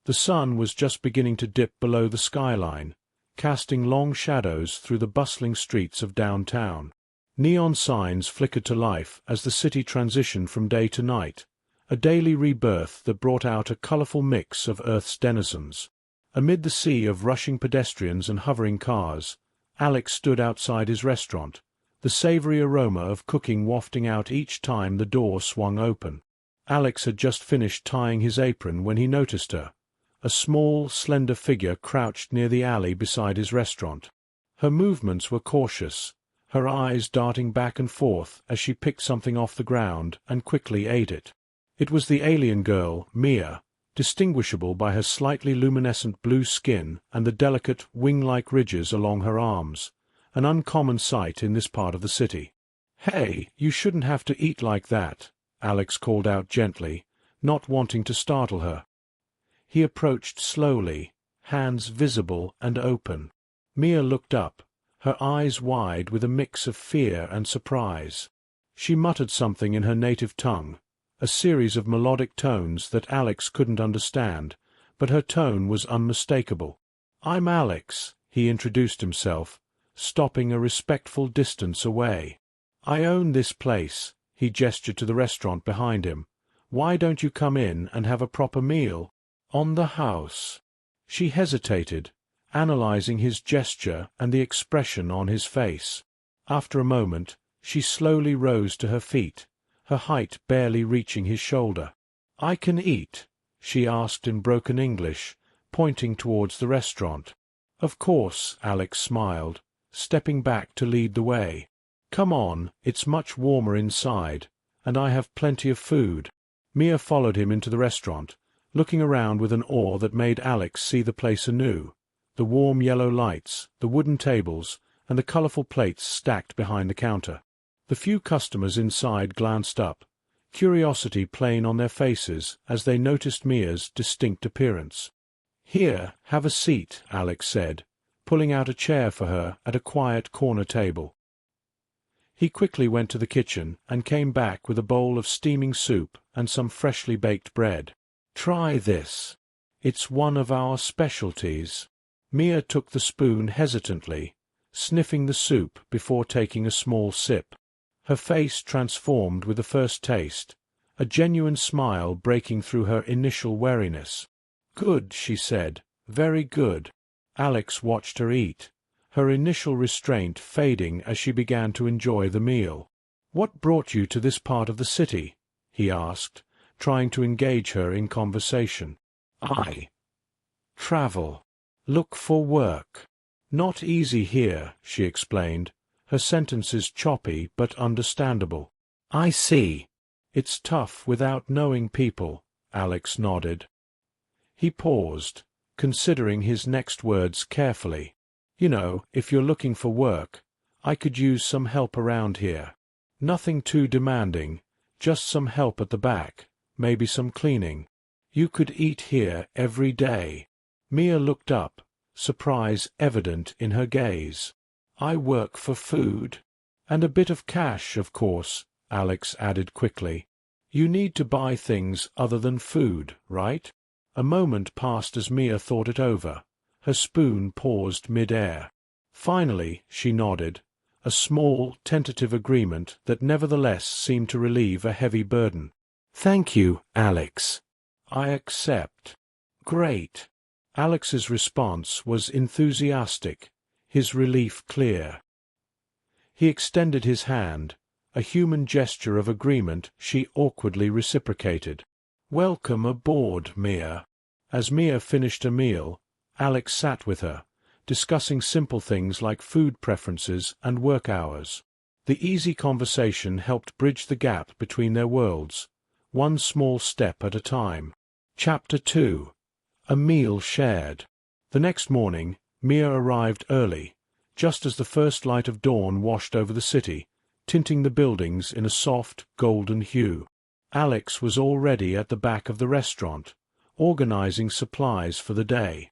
The sun was just beginning to dip below the skyline, casting long shadows through the bustling streets of downtown. Neon signs flickered to life as the city transitioned from day to night, a daily rebirth that brought out a colorful mix of Earth's denizens. Amid the sea of rushing pedestrians and hovering cars, Alex stood outside his restaurant, the savory aroma of cooking wafting out each time the door swung open. Alex had just finished tying his apron when he noticed her, a small, slender figure crouched near the alley beside his restaurant. Her movements were cautious, her eyes darting back and forth as she picked something off the ground and quickly ate it. It was the alien girl, Mia, distinguishable by her slightly luminescent blue skin and the delicate, wing-like ridges along her arms, an uncommon sight in this part of the city. "Hey, you shouldn't have to eat like that," Alex called out gently, not wanting to startle her. He approached slowly, hands visible and open. Mia looked up, her eyes wide with a mix of fear and surprise. She muttered something in her native tongue, a series of melodic tones that Alex couldn't understand, but her tone was unmistakable. "I'm Alex," he introduced himself, stopping a respectful distance away. "I own this place," he gestured to the restaurant behind him. "Why don't you come in and have a proper meal? On the house." She hesitated, analyzing his gesture and the expression on his face. After a moment, she slowly rose to her feet, her height barely reaching his shoulder. "I can eat?" she asked in broken English, pointing towards the restaurant. "Of course," Alex smiled, stepping back to lead the way. "Come on, it's much warmer inside, and I have plenty of food." Mia followed him into the restaurant, looking around with an awe that made Alex see the place anew, the warm yellow lights, the wooden tables, and the colorful plates stacked behind the counter. The few customers inside glanced up, curiosity plain on their faces as they noticed Mia's distinct appearance. "Here, have a seat," Alex said, pulling out a chair for her at a quiet corner table. He quickly went to the kitchen and came back with a bowl of steaming soup and some freshly baked bread. "Try this. It's one of our specialties." Mia took the spoon hesitantly, sniffing the soup before taking a small sip. Her face transformed with the first taste, a genuine smile breaking through her initial wariness. "Good," she said, "very good." Alex watched her eat, her initial restraint fading as she began to enjoy the meal. "What brought you to this part of the city?" he asked, trying to engage her in conversation. "I travel. Look for work. Not easy here," she explained, her sentences choppy but understandable. "I see. It's tough without knowing people," Alex nodded. He paused, considering his next words carefully. "You know, if you're looking for work, I could use some help around here. Nothing too demanding, just some help at the back, maybe some cleaning. You could eat here every day." Mia looked up, surprise evident in her gaze. "I work for food. And a bit of cash, of course," Alex added quickly. "You need to buy things other than food, right?" A moment passed as Mia thought it over. Her spoon paused mid-air. Finally, she nodded, a small, tentative agreement that nevertheless seemed to relieve a heavy burden. "Thank you, Alex. I accept." "Great." Alex's response was enthusiastic, his relief clear. He extended his hand, a human gesture of agreement she awkwardly reciprocated. "Welcome aboard, Mia." As Mia finished a meal, Alex sat with her, discussing simple things like food preferences and work hours. The easy conversation helped bridge the gap between their worlds, one small step at a time. Chapter 2. A Meal Shared. The next morning, Mia arrived early, just as the first light of dawn washed over the city, tinting the buildings in a soft, golden hue. Alex was already at the back of the restaurant, organizing supplies for the day.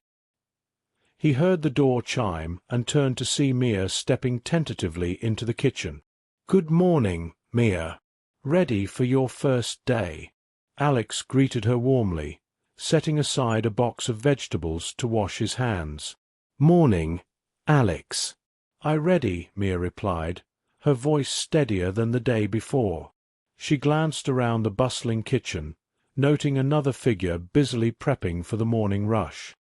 He heard the door chime and turned to see Mia stepping tentatively into the kitchen. "Good morning, Mia. Ready for your first day?" Alex greeted her warmly, setting aside a box of vegetables to wash his hands. "Morning, Alex." "I ready," Mia replied, her voice steadier than the day before. She glanced around the bustling kitchen, noting another figure busily prepping for the morning rush.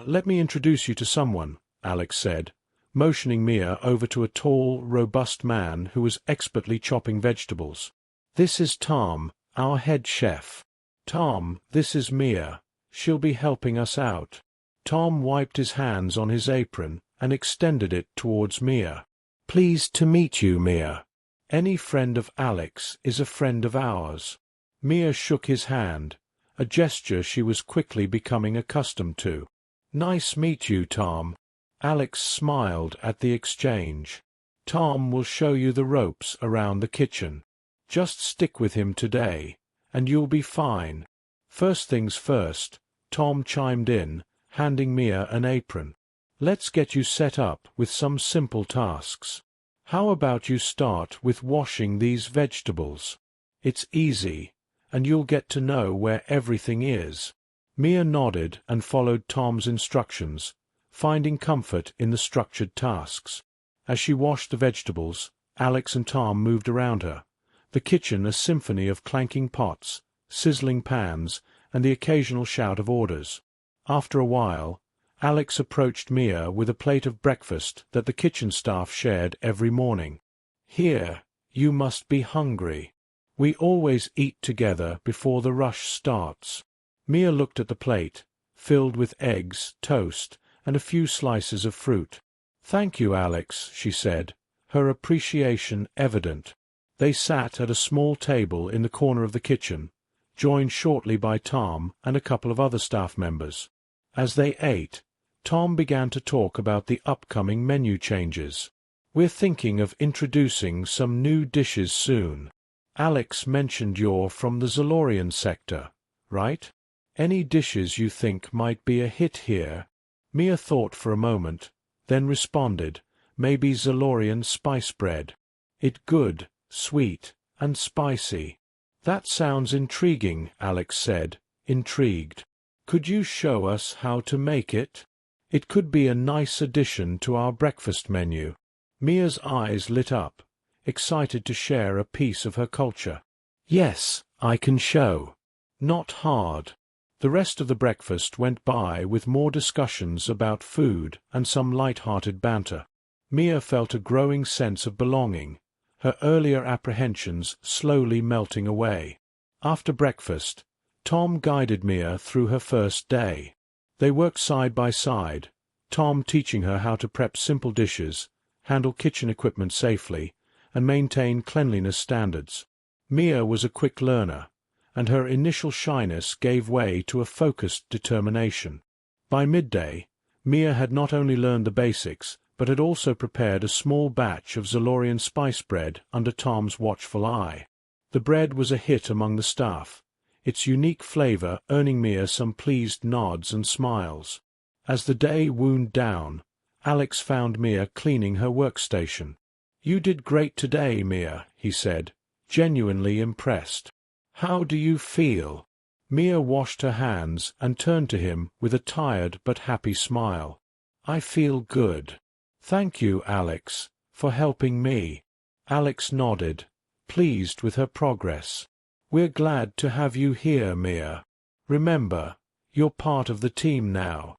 Let me introduce you to someone," Alex said, motioning Mia over to a tall, robust man who was expertly chopping vegetables. "This is Tom, our head chef. Tom, this is Mia. She'll be helping us out." Tom wiped his hands on his apron and extended it towards Mia. "Pleased to meet you, Mia. Any friend of Alex is a friend of ours." Mia shook his hand, a gesture she was quickly becoming accustomed to. "Nice meet you, Tom." Alex smiled at the exchange. "Tom will show you the ropes around the kitchen. Just stick with him today, and you'll be fine." "First things first," Tom chimed in, handing Mia an apron. "Let's get you set up with some simple tasks. How about you start with washing these vegetables? It's easy, and you'll get to know where everything is." Mia nodded and followed Tom's instructions, finding comfort in the structured tasks. As she washed the vegetables, Alex and Tom moved around her, the kitchen a symphony of clanking pots, sizzling pans, and the occasional shout of orders. After a while, Alex approached Mia with a plate of breakfast that the kitchen staff shared every morning. "Here, you must be hungry. We always eat together before the rush starts." Mia looked at the plate, filled with eggs, toast, and a few slices of fruit. "Thank you, Alex," she said, her appreciation evident. They sat at a small table in the corner of the kitchen, joined shortly by Tom and a couple of other staff members. As they ate, Tom began to talk about the upcoming menu changes. "We're thinking of introducing some new dishes soon. Alex mentioned you're from the Zalorian sector, right? Any dishes you think might be a hit here?" Mia thought for a moment, then responded, "Maybe Zalorian spice bread. It good, sweet, and spicy." "That sounds intriguing," Alex said, intrigued. "Could you show us how to make it? It could be a nice addition to our breakfast menu." Mia's eyes lit up, excited to share a piece of her culture. "Yes, I can show. Not hard." The rest of the breakfast went by with more discussions about food and some light-hearted banter. Mia felt a growing sense of belonging, her earlier apprehensions slowly melting away. After breakfast, Tom guided Mia through her first day. They worked side by side, Tom teaching her how to prep simple dishes, handle kitchen equipment safely, and maintain cleanliness standards. Mia was a quick learner, and her initial shyness gave way to a focused determination. By midday, Mia had not only learned the basics, but had also prepared a small batch of Zalorian spice bread under Tom's watchful eye. The bread was a hit among the staff, its unique flavor earning Mia some pleased nods and smiles. As the day wound down, Alex found Mia cleaning her workstation. "You did great today, Mia," he said, genuinely impressed. "How do you feel?" Mia washed her hands and turned to him with a tired but happy smile. "I feel good. Thank you, Alex, for helping me." Alex nodded, pleased with her progress. "We're glad to have you here, Mia. Remember, you're part of the team now."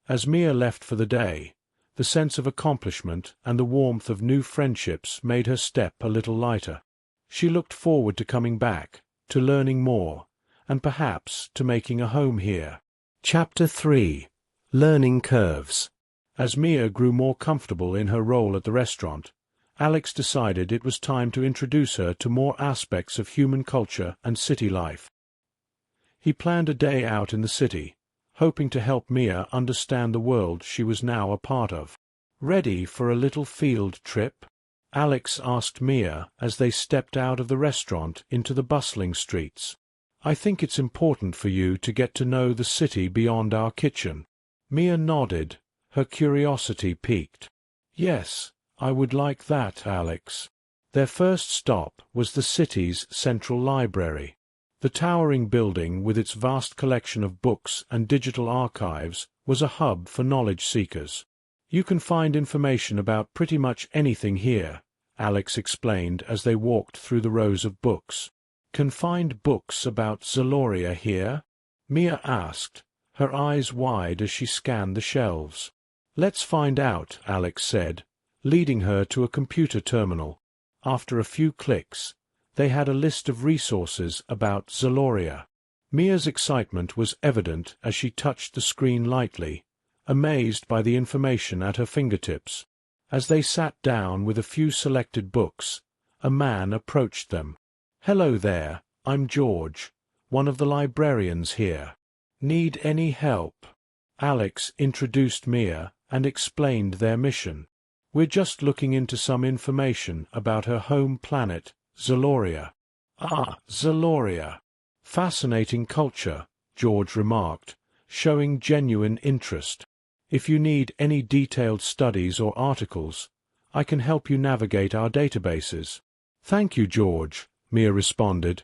As Mia left for the day, the sense of accomplishment and the warmth of new friendships made her step a little lighter. She looked forward to coming back, to learning more, and perhaps to making a home here. Chapter 3. Learning Curves. As Mia grew more comfortable in her role at the restaurant, Alex decided it was time to introduce her to more aspects of human culture and city life. He planned a day out in the city, hoping to help Mia understand the world she was now a part of. "Ready for a little field trip?" Alex asked Mia as they stepped out of the restaurant into the bustling streets. "I think it's important for you to get to know the city beyond our kitchen." Mia nodded, her curiosity piqued. "Yes, I would like that, Alex." Their first stop was the city's central library. The towering building, with its vast collection of books and digital archives, was a hub for knowledge seekers. "You can find information about pretty much anything here," Alex explained as they walked through the rows of books. "Can find books about Zaloria here?" Mia asked, her eyes wide as she scanned the shelves. "Let's find out," Alex said, leading her to a computer terminal. After a few clicks, they had a list of resources about Zaloria. Mia's excitement was evident as she touched the screen lightly, amazed by the information at her fingertips. As they sat down with a few selected books, a man approached them. "Hello there, I'm George, one of the librarians here. Need any help?" Alex introduced Mia and explained their mission. "We're just looking into some information about her home planet, Zaloria." "Ah, Zaloria. Fascinating culture," George remarked, showing genuine interest. "If you need any detailed studies or articles, I can help you navigate our databases." "Thank you, George," Mia responded,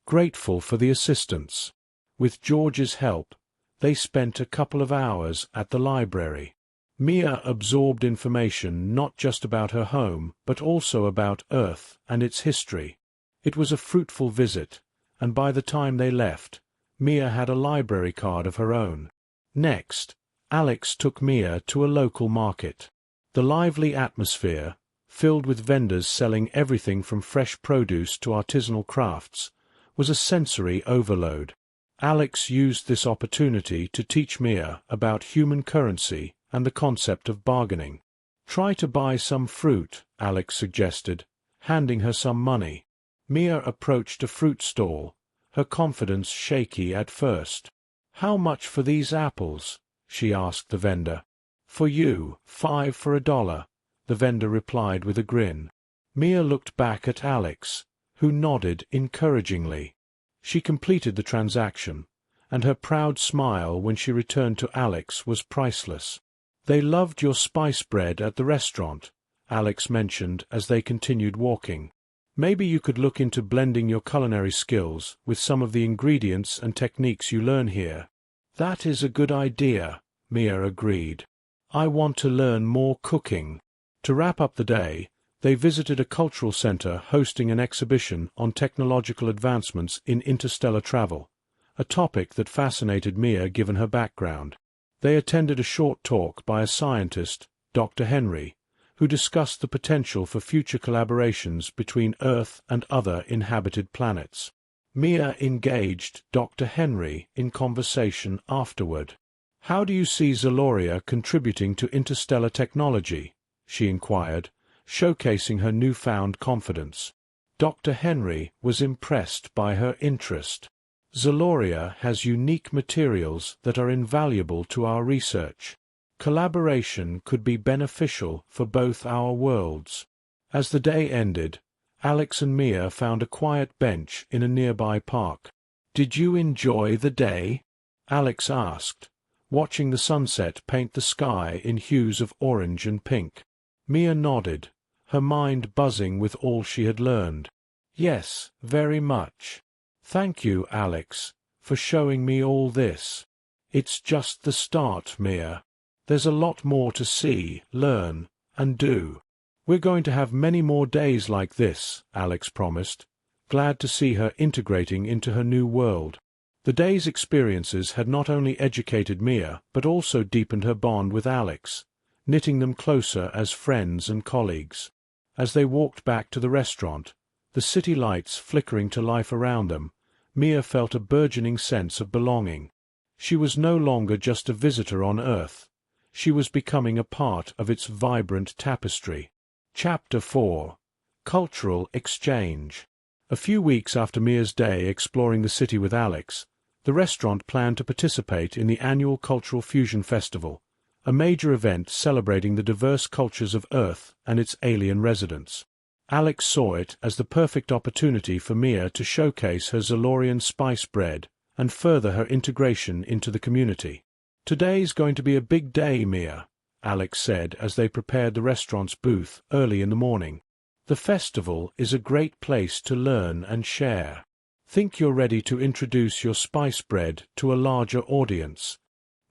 grateful for the assistance. With George's help, they spent a couple of hours at the library. Mia absorbed information not just about her home, but also about Earth and its history. It was a fruitful visit, and by the time they left, Mia had a library card of her own. Next, Alex took Mia to a local market. The lively atmosphere, filled with vendors selling everything from fresh produce to artisanal crafts, was a sensory overload. Alex used this opportunity to teach Mia about human currency and the concept of bargaining. "Try to buy some fruit," Alex suggested, handing her some money. Mia approached a fruit stall, her confidence shaky at first. "How much for these apples?" she asked the vendor. "For you, 5 for $1, the vendor replied with a grin. Mia looked back at Alex, who nodded encouragingly. She completed the transaction, and her proud smile when she returned to Alex was priceless. "They loved your spice bread at the restaurant," Alex mentioned as they continued walking. "Maybe you could look into blending your culinary skills with some of the ingredients and techniques you learn here." "That is a good idea," Mia agreed. "I want to learn more cooking." To wrap up the day, they visited a cultural center hosting an exhibition on technological advancements in interstellar travel, a topic that fascinated Mia given her background. They attended a short talk by a scientist, Dr. Henry, who discussed the potential for future collaborations between Earth and other inhabited planets. Mia engaged Dr. Henry in conversation afterward. "How do you see Zaloria contributing to interstellar technology?" she inquired, showcasing her newfound confidence. Dr. Henry was impressed by her interest. "Zaloria has unique materials that are invaluable to our research. Collaboration could be beneficial for both our worlds." As the day ended, Alex and Mia found a quiet bench in a nearby park. "Did you enjoy the day?" Alex asked, watching the sunset paint the sky in hues of orange and pink. Mia nodded, her mind buzzing with all she had learned. "Yes, very much. Thank you, Alex, for showing me all this. It's just the start, Mia. There's a lot more to see, learn, and do." "We're going to have many more days like this," Alex promised, glad to see her integrating into her new world. The day's experiences had not only educated Mia, but also deepened her bond with Alex, knitting them closer as friends and colleagues. As they walked back to the restaurant, the city lights flickering to life around them, Mia felt a burgeoning sense of belonging. She was no longer just a visitor on Earth. She was becoming a part of its vibrant tapestry. Chapter 4. Cultural Exchange. A few weeks after Mia's day exploring the city with Alex, the restaurant planned to participate in the annual Cultural Fusion Festival, a major event celebrating the diverse cultures of Earth and its alien residents. Alex saw it as the perfect opportunity for Mia to showcase her Zalorian spice bread and further her integration into the community. "Today's going to be a big day, Mia," Alex said as they prepared the restaurant's booth early in the morning. "The festival is a great place to learn and share." Think you're ready to introduce your spice bread to a larger audience?"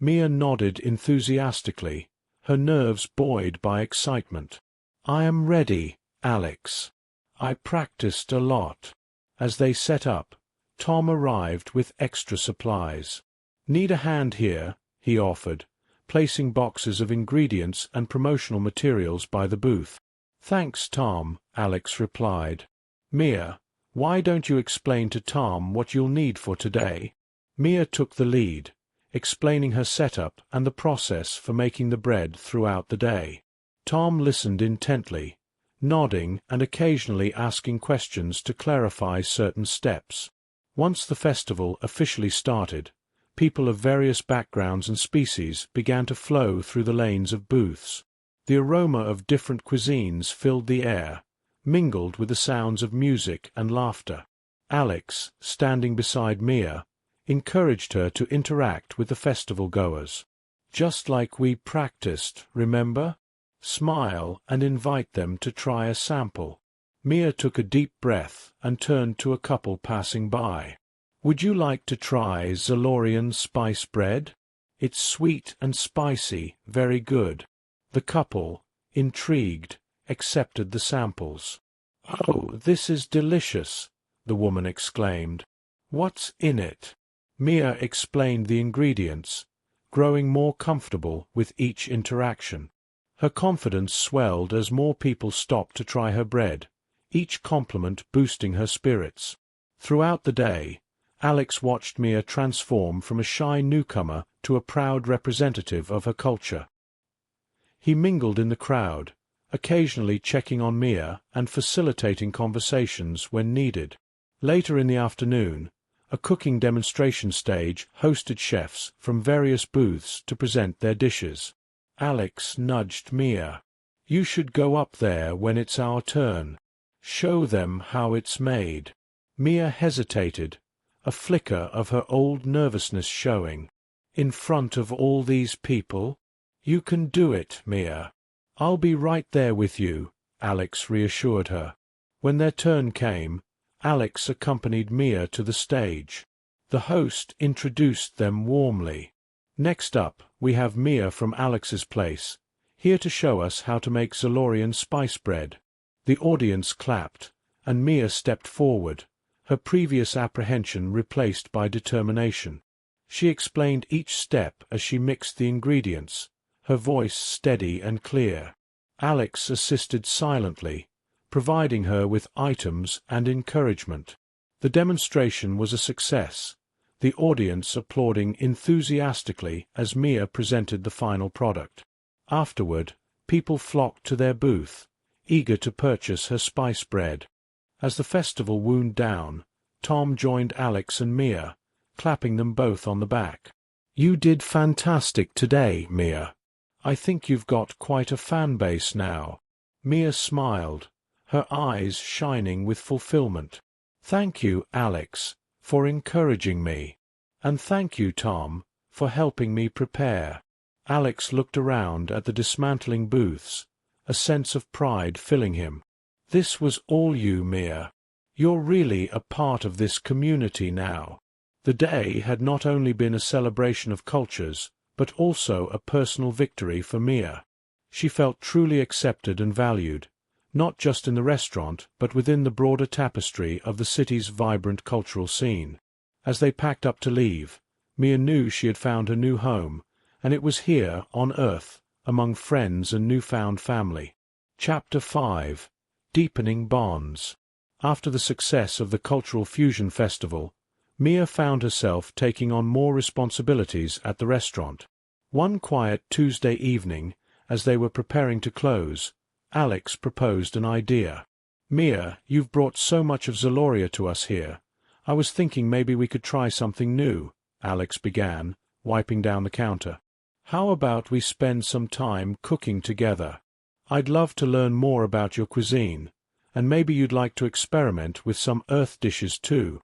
Mia nodded enthusiastically, her nerves buoyed by excitement. "I am ready, Alex. I practiced a lot." As they set up, Tom arrived with extra supplies. "Need a hand here?" he offered, placing boxes of ingredients and promotional materials by the booth. "Thanks, Tom," Alex replied. "Mia, why don't you explain to Tom what you'll need for today?" Mia took the lead, explaining her setup and the process for making the bread throughout the day. Tom listened intently, nodding and occasionally asking questions to clarify certain steps. Once the festival officially started, people of various backgrounds and species began to flow through the lanes of booths. The aroma of different cuisines filled the air, mingled with the sounds of music and laughter. Alex, standing beside Mia, encouraged her to interact with the festival-goers. "Just like we practiced, remember? Smile and invite them to try a sample." Mia took a deep breath and turned to a couple passing by. "Would you like to try Zalorian spice bread? It's sweet and spicy, very good." The couple, intrigued, accepted the samples. "Oh, this is delicious," the woman exclaimed. "What's in it?" Mia explained the ingredients, growing more comfortable with each interaction. Her confidence swelled as more people stopped to try her bread, each compliment boosting her spirits. Throughout the day, Alex watched Mia transform from a shy newcomer to a proud representative of her culture. He mingled in the crowd, occasionally checking on Mia and facilitating conversations when needed. Later in the afternoon, a cooking demonstration stage hosted chefs from various booths to present their dishes. Alex nudged Mia. "You should go up there when it's our turn. Show them how it's made." Mia hesitated, a flicker of her old nervousness showing. "In front of all these people? You can do it, Mia." "I'll be right there with you," Alex reassured her. When their turn came, Alex accompanied Mia to the stage. The host introduced them warmly. "Next up, we have Mia from Alex's place, here to show us how to make Zalorian spice bread." The audience clapped, and Mia stepped forward, her previous apprehension replaced by determination. She explained each step as she mixed the ingredients, her voice steady and clear. Alex assisted silently, providing her with items and encouragement. The demonstration was a success, the audience applauding enthusiastically as Mia presented the final product. Afterward, people flocked to their booth, eager to purchase her spice bread. As the festival wound down, Tom joined Alex and Mia, clapping them both on the back. "You did fantastic today, Mia. I think you've got quite a fan base now." Mia smiled, her eyes shining with fulfillment. "Thank you, Alex, for encouraging me. And thank you, Tom, for helping me prepare." Alex looked around at the dismantling booths, a sense of pride filling him. "This was all you, Mia. You're really a part of this community now." The day had not only been a celebration of cultures, but also a personal victory for Mia. She felt truly accepted and valued, not just in the restaurant but within the broader tapestry of the city's vibrant cultural scene. As they packed up to leave, Mia knew she had found her new home, and it was here, on Earth, among friends and newfound family. Chapter 5: Deepening Bonds. After the success of the Cultural Fusion Festival, Mia found herself taking on more responsibilities at the restaurant. One quiet Tuesday evening, as they were preparing to close, Alex proposed an idea. "Mia, you've brought so much of Zaloria to us here. I was thinking maybe we could try something new," Alex began, wiping down the counter. "How about we spend some time cooking together? I'd love to learn more about your cuisine, and maybe you'd like to experiment with some Earth dishes too."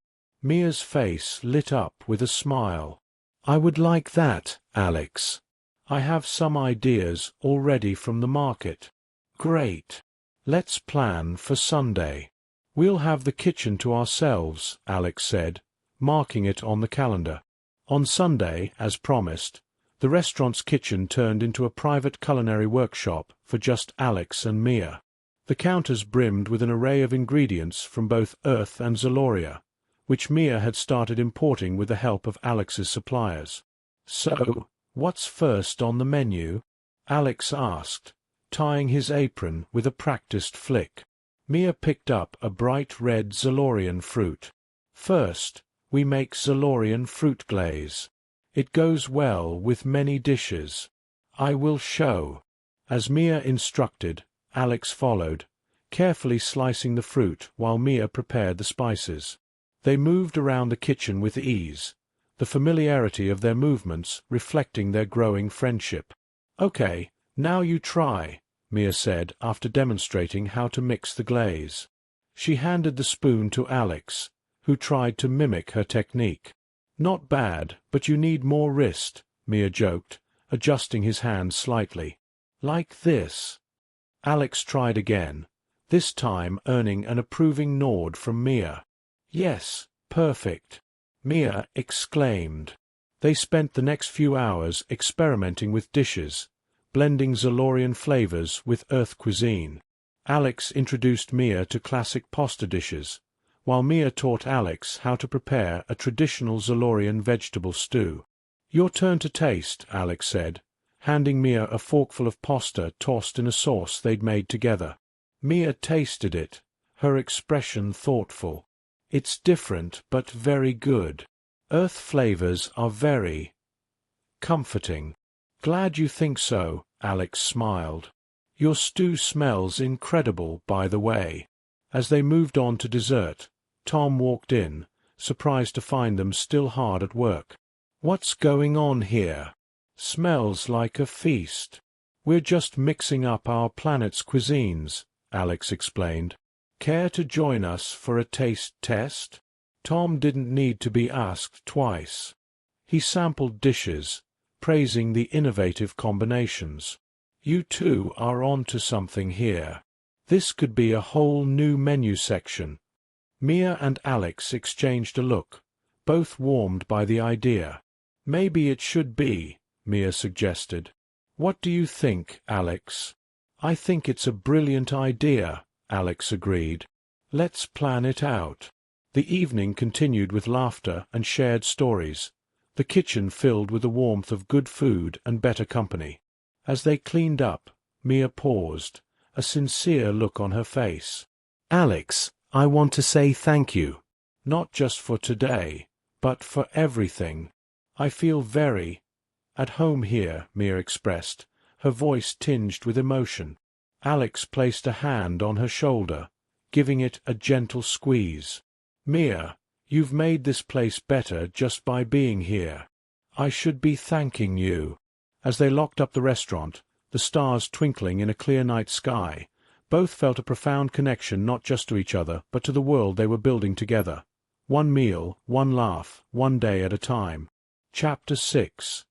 Mia's face lit up with a smile. "I would like that, Alex. I have some ideas already from the market." "Great. Let's plan for Sunday." "We'll have the kitchen to ourselves," Alex said, marking it on the calendar. On Sunday, as promised, the restaurant's kitchen turned into a private culinary workshop for just Alex and Mia. The counters brimmed with an array of ingredients from both Earth and Zaloria, which Mia had started importing with the help of Alex's suppliers. "So, what's first on the menu?" Alex asked, tying his apron with a practiced flick. Mia picked up a bright red Zalorian fruit. "First, we make Zalorian fruit glaze. It goes well with many dishes. I will show." As Mia instructed, Alex followed, carefully slicing the fruit while Mia prepared the spices. They moved around the kitchen with ease, the familiarity of their movements reflecting their growing friendship. "Okay, now you try," Mia said after demonstrating how to mix the glaze. She handed the spoon to Alex, who tried to mimic her technique. "Not bad, but you need more wrist," Mia joked, adjusting his hand slightly. "Like this." Alex tried again, this time earning an approving nod from Mia. "Yes, perfect," Mia exclaimed. They spent the next few hours experimenting with dishes, blending Zalorian flavors with Earth cuisine. Alex introduced Mia to classic pasta dishes, while Mia taught Alex how to prepare a traditional Zalorian vegetable stew. "Your turn to taste," Alex said, handing Mia a forkful of pasta tossed in a sauce they'd made together. Mia tasted it, her expression thoughtful. "It's different but very good. Earth flavors are very comforting." "Glad you think so," Alex smiled. "Your stew smells incredible, by the way." As they moved on to dessert, Tom walked in, surprised to find them still hard at work. "What's going on here? Smells like a feast." "We're just mixing up our planet's cuisines," Alex explained. "Care to join us for a taste test?" Tom didn't need to be asked twice. He sampled dishes, praising the innovative combinations. "You two are onto something here. This could be a whole new menu section." Mia and Alex exchanged a look, both warmed by the idea. "Maybe it should be," Mia suggested. "What do you think, Alex?" "I think it's a brilliant idea," Alex agreed. "Let's plan it out." The evening continued with laughter and shared stories, the kitchen filled with the warmth of good food and better company. As they cleaned up, Mia paused, a sincere look on her face. "Alex, I want to say thank you. Not just for today, but for everything. I feel very at home here," Mia expressed, her voice tinged with emotion. Alex placed a hand on her shoulder, giving it a gentle squeeze. "Mia, you've made this place better just by being here. I should be thanking you." As they locked up the restaurant, the stars twinkling in a clear night sky, both felt a profound connection not just to each other but to the world they were building together. One meal, one laugh, one day at a time. Chapter 6.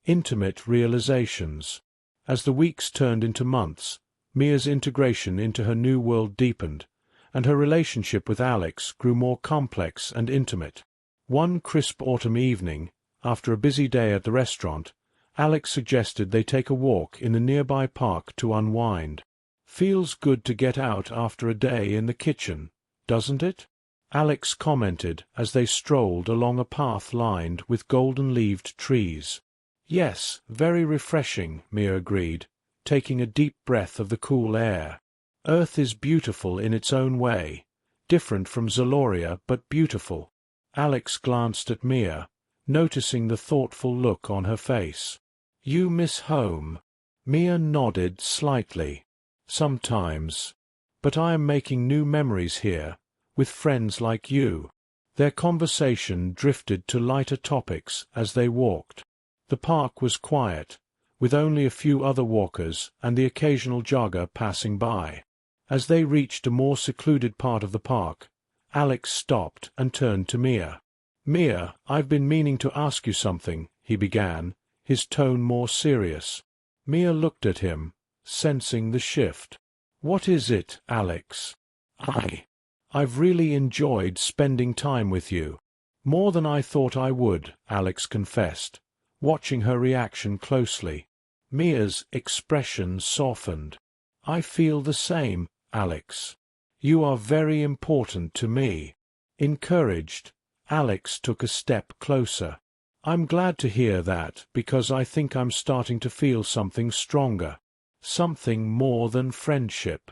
Intimate Realizations. As the weeks turned into months, Mia's integration into her new world deepened, and her relationship with Alex grew more complex and intimate. One crisp autumn evening, after a busy day at the restaurant, Alex suggested they take a walk in the nearby park to unwind. "Feels good to get out after a day in the kitchen, doesn't it?" Alex commented as they strolled along a path lined with golden-leaved trees. "Yes, very refreshing," Mia agreed, taking a deep breath of the cool air. "Earth is beautiful in its own way, different from Zaloria but beautiful." Alex glanced at Mia, noticing the thoughtful look on her face. "You miss home?" Mia nodded slightly. "Sometimes. But I am making new memories here, with friends like you." Their conversation drifted to lighter topics as they walked. The park was quiet, with only a few other walkers and the occasional jogger passing by. As they reached a more secluded part of the park, Alex stopped and turned to Mia. "Mia, I've been meaning to ask you something," he began, his tone more serious. Mia looked at him, sensing the shift. "What is it, Alex?" I've really enjoyed spending time with you. More than I thought I would, Alex confessed, watching her reaction closely. Mia's expression softened. I feel the same, Alex. You are very important to me. Encouraged, Alex took a step closer. I'm glad to hear that because I think I'm starting to feel something stronger. Something more than friendship.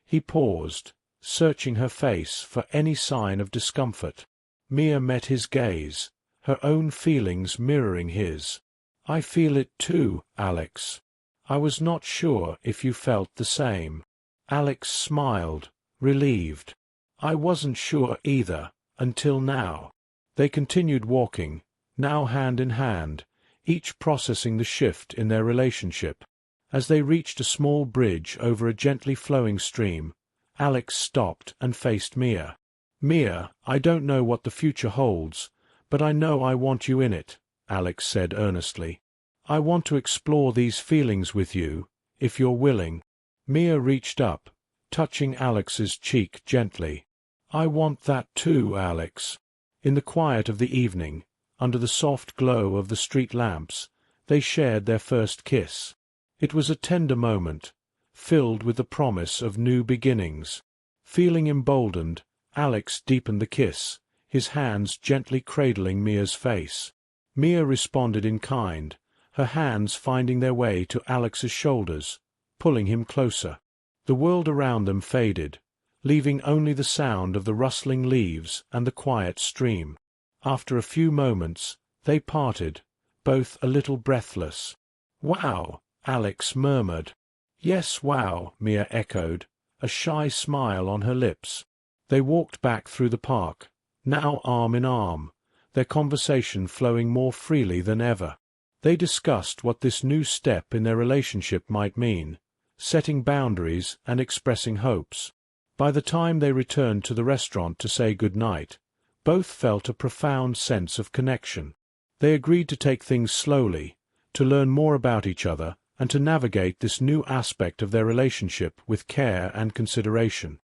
He paused, searching her face for any sign of discomfort. Mia met his gaze, her own feelings mirroring his. I feel it too, Alex. I was not sure if you felt the same. Alex smiled, relieved. I wasn't sure either, until now. They continued walking, now hand in hand, each processing the shift in their relationship. As they reached a small bridge over a gently flowing stream, Alex stopped and faced Mia. Mia, I don't know what the future holds, but I know I want you in it, Alex said earnestly. I want to explore these feelings with you, if you're willing. Mia reached up, touching Alex's cheek gently. I want that too, Alex. In the quiet of the evening, under the soft glow of the street lamps, they shared their first kiss. It was a tender moment, filled with the promise of new beginnings. Feeling emboldened, Alex deepened the kiss, his hands gently cradling Mia's face. Mia responded in kind, her hands finding their way to Alex's shoulders, pulling him closer. The world around them faded, leaving only the sound of the rustling leaves and the quiet stream. After a few moments, they parted, both a little breathless. Wow, Alex murmured. Yes, wow, Mia echoed, a shy smile on her lips. They walked back through the park, now arm in arm, their conversation flowing more freely than ever. They discussed what this new step in their relationship might mean, setting boundaries and expressing hopes. By the time they returned to the restaurant to say goodnight, both felt a profound sense of connection. They agreed to take things slowly, to learn more about each other, and to navigate this new aspect of their relationship with care and consideration.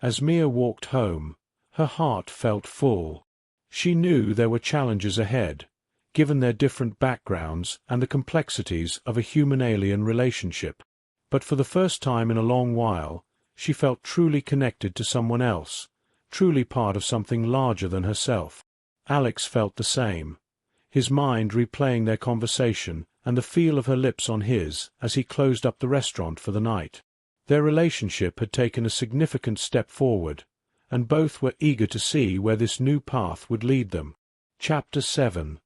As Mia walked home, her heart felt full. She knew there were challenges ahead, given their different backgrounds and the complexities of a human-alien relationship. But for the first time in a long while, she felt truly connected to someone else, truly part of something larger than herself. Alex felt the same, his mind replaying their conversation and the feel of her lips on his as he closed up the restaurant for the night. Their relationship had taken a significant step forward, and both were eager to see where this new path would lead them. Chapter 7.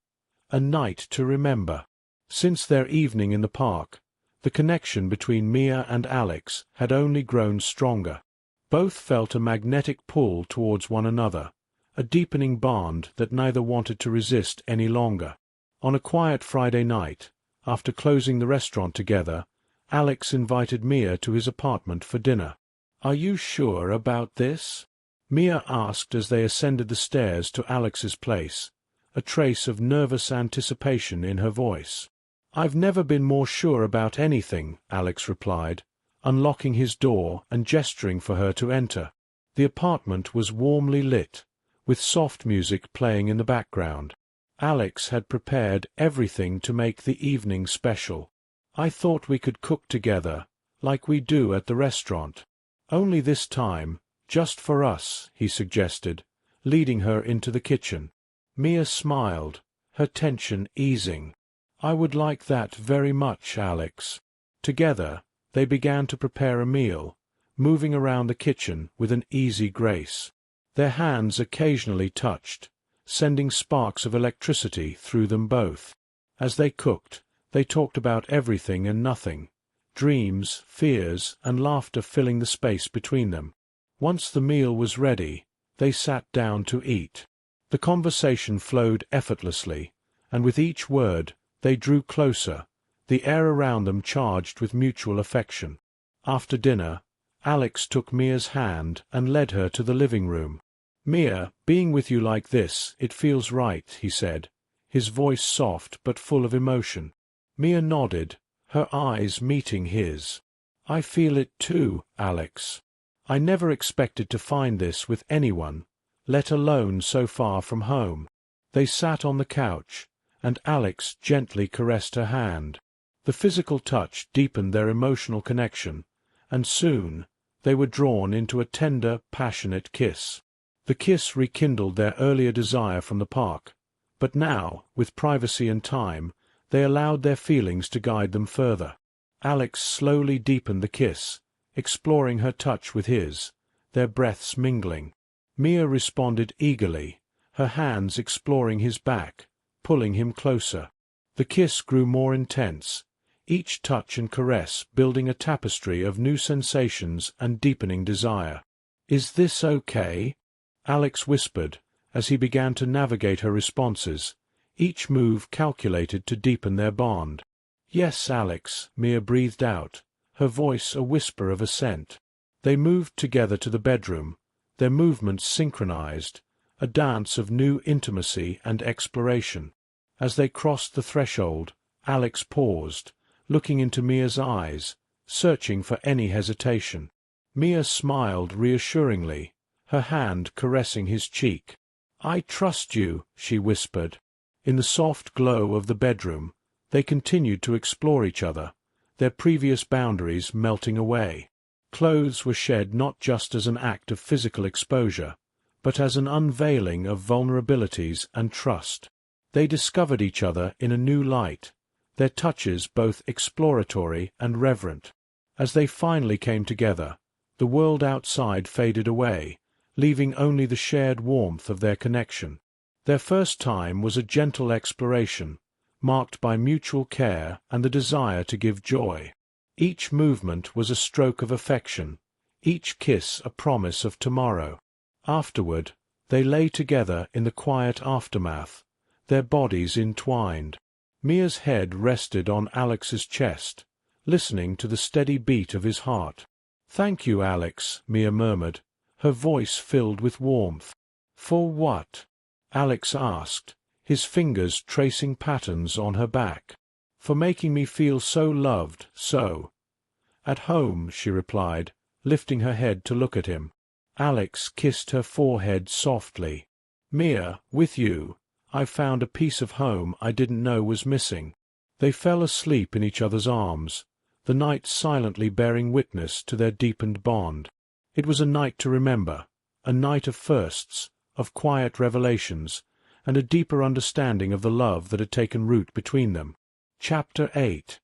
A Night to Remember. Since their evening in the park, the connection between Mia and Alex had only grown stronger. Both felt a magnetic pull towards one another, a deepening bond that neither wanted to resist any longer. On a quiet Friday night, after closing the restaurant together, Alex invited Mia to his apartment for dinner. "Are you sure about this?" Mia asked as they ascended the stairs to Alex's place, a trace of nervous anticipation in her voice. "I've never been more sure about anything," Alex replied, unlocking his door and gesturing for her to enter. The apartment was warmly lit, with soft music playing in the background. Alex had prepared everything to make the evening special. "I thought we could cook together, like we do at the restaurant. Only this time, just for us," he suggested, leading her into the kitchen. Mia smiled, her tension easing. "I would like that very much, Alex." Together, they began to prepare a meal, moving around the kitchen with an easy grace. Their hands occasionally touched, sending sparks of electricity through them both. As they cooked, they talked about everything and nothing, dreams, fears, and laughter filling the space between them. Once the meal was ready, they sat down to eat. The conversation flowed effortlessly, and with each word, they drew closer, the air around them charged with mutual affection. After dinner, Alex took Mia's hand and led her to the living room. "Mia, being with you like this, it feels right," he said, his voice soft but full of emotion. Mia nodded, her eyes meeting his. "I feel it too, Alex. I never expected to find this with anyone, let alone so far from home." They sat on the couch, and Alex gently caressed her hand. The physical touch deepened their emotional connection, and soon they were drawn into a tender, passionate kiss. The kiss rekindled their earlier desire from the park, but now, with privacy and time, they allowed their feelings to guide them further. Alex slowly deepened the kiss, exploring her touch with his, their breaths mingling. Mia responded eagerly, her hands exploring his back, pulling him closer. The kiss grew more intense, each touch and caress building a tapestry of new sensations and deepening desire. "Is this okay?" Alex whispered, as he began to navigate her responses, each move calculated to deepen their bond. "Yes, Alex," Mia breathed out, her voice a whisper of assent. They moved together to the bedroom, their movements synchronized, a dance of new intimacy and exploration. As they crossed the threshold, Alex paused, looking into Mia's eyes, searching for any hesitation. Mia smiled reassuringly, her hand caressing his cheek. "I trust you," she whispered. In the soft glow of the bedroom, they continued to explore each other, their previous boundaries melting away. Clothes were shed not just as an act of physical exposure, but as an unveiling of vulnerabilities and trust. They discovered each other in a new light, their touches both exploratory and reverent. As they finally came together, the world outside faded away, leaving only the shared warmth of their connection. Their first time was a gentle exploration, marked by mutual care and the desire to give joy. Each movement was a stroke of affection, each kiss a promise of tomorrow. Afterward, they lay together in the quiet aftermath, their bodies entwined. Mia's head rested on Alex's chest, listening to the steady beat of his heart. "Thank you, Alex," Mia murmured, her voice filled with warmth. "For what?" Alex asked, his fingers tracing patterns on her back. "For making me feel so loved, so at home," she replied, lifting her head to look at him. Alex kissed her forehead softly. "Mia, with you, I found a piece of home I didn't know was missing." They fell asleep in each other's arms, the night silently bearing witness to their deepened bond. It was a night to remember, a night of firsts, of quiet revelations, and a deeper understanding of the love that had taken root between them. Chapter 8.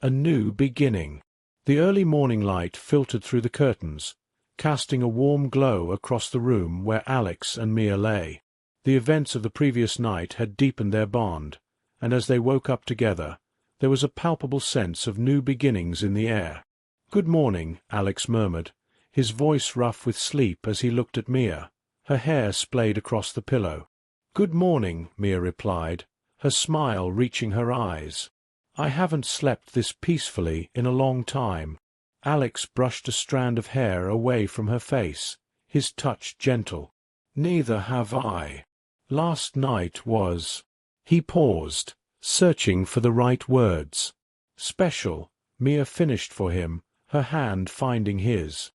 A New Beginning. The early morning light filtered through the curtains, casting a warm glow across the room where Alex and Mia lay. The events of the previous night had deepened their bond, and as they woke up together, there was a palpable sense of new beginnings in the air. "Good morning," Alex murmured, his voice rough with sleep as he looked at Mia, her hair splayed across the pillow. "Good morning," Mia replied, her smile reaching her eyes. "I haven't slept this peacefully in a long time." Alex brushed a strand of hair away from her face, his touch gentle. "Neither have I. Last night was—" He paused, searching for the right words. "Special," Mia finished for him, her hand finding his.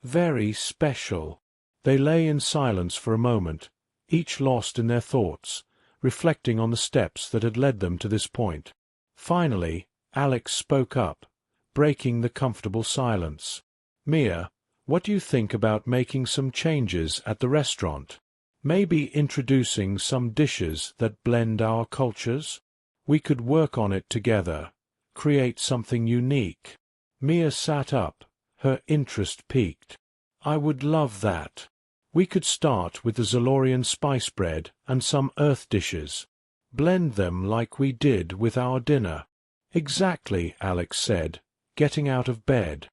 "Very special." They lay in silence for a moment, each lost in their thoughts, reflecting on the steps that had led them to this point. Finally, Alex spoke up, breaking the comfortable silence. "Mia, what do you think about making some changes at the restaurant? Maybe introducing some dishes that blend our cultures? We could work on it together, create something unique." Mia sat up, her interest piqued. "I would love that. We could start with the Zalorian spice bread and some earth dishes. Blend them like we did with our dinner." "Exactly," Alex said, getting out of bed.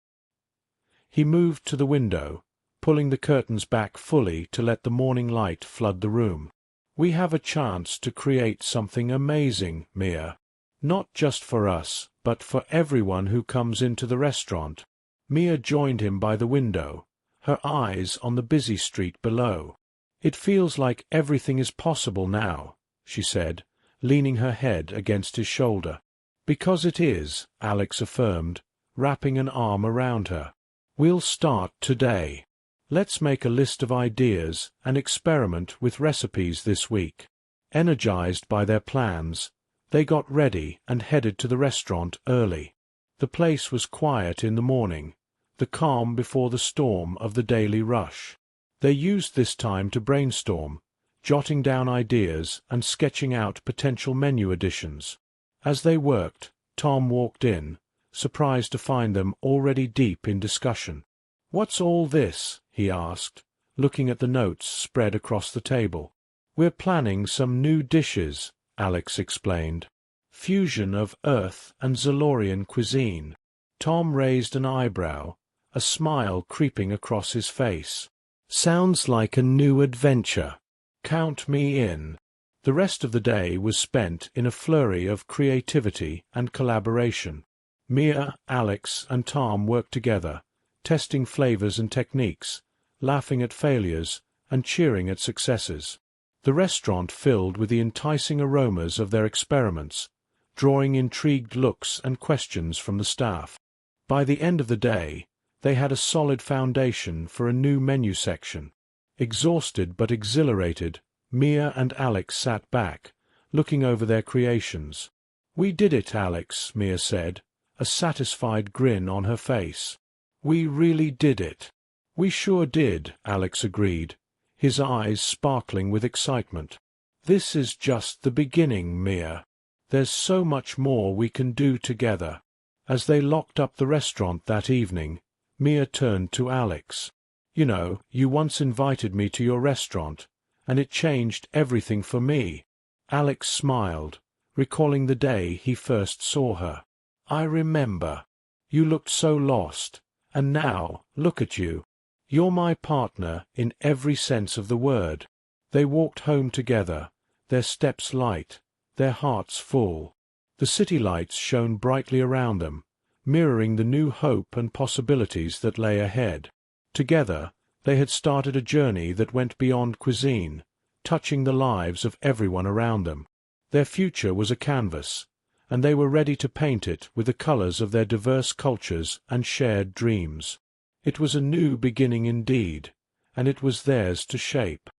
He moved to the window, pulling the curtains back fully to let the morning light flood the room. "We have a chance to create something amazing, Mia. Not just for us, but for everyone who comes into the restaurant." Mia joined him by the window, her eyes on the busy street below. "It feels like everything is possible now," she said, leaning her head against his shoulder. "Because it is," Alex affirmed, wrapping an arm around her. We'll start today. Let's make a list of ideas and experiment with recipes this week." Energized by their plans, they got ready and headed to the restaurant early. The place was quiet in the morning, the calm before the storm of the daily rush. They used this time to brainstorm, jotting down ideas and sketching out potential menu additions. As they worked, Tom walked in, surprised to find them already deep in discussion. "What's all this?" he asked, looking at the notes spread across the table. "We're planning some new dishes," Alex explained. "Fusion of Earth and Zalorian cuisine." Tom raised an eyebrow, a smile creeping across his face. "Sounds like a new adventure. Count me in." The rest of the day was spent in a flurry of creativity and collaboration. Mia, Alex, and Tom worked together, testing flavors and techniques, laughing at failures, and cheering at successes. The restaurant filled with the enticing aromas of their experiments, drawing intrigued looks and questions from the staff. By the end of the day, they had a solid foundation for a new menu section. Exhausted but exhilarated, Mia and Alex sat back, looking over their creations. "We did it, Alex," Mia said, a satisfied grin on her face. "We really did it." "We sure did," Alex agreed, his eyes sparkling with excitement. "This is just the beginning, Mia. There's so much more we can do together." As they locked up the restaurant that evening, Mia turned to Alex. "You know, you once invited me to your restaurant, and it changed everything for me." Alex smiled, recalling the day he first saw her. "I remember. You looked so lost, and now, look at you. You're my partner in every sense of the word." They walked home together, their steps light, their hearts full. The city lights shone brightly around them, mirroring the new hope and possibilities that lay ahead. Together, they had started a journey that went beyond cuisine, touching the lives of everyone around them. Their future was a canvas, and they were ready to paint it with the colors of their diverse cultures and shared dreams. It was a new beginning indeed, and it was theirs to shape.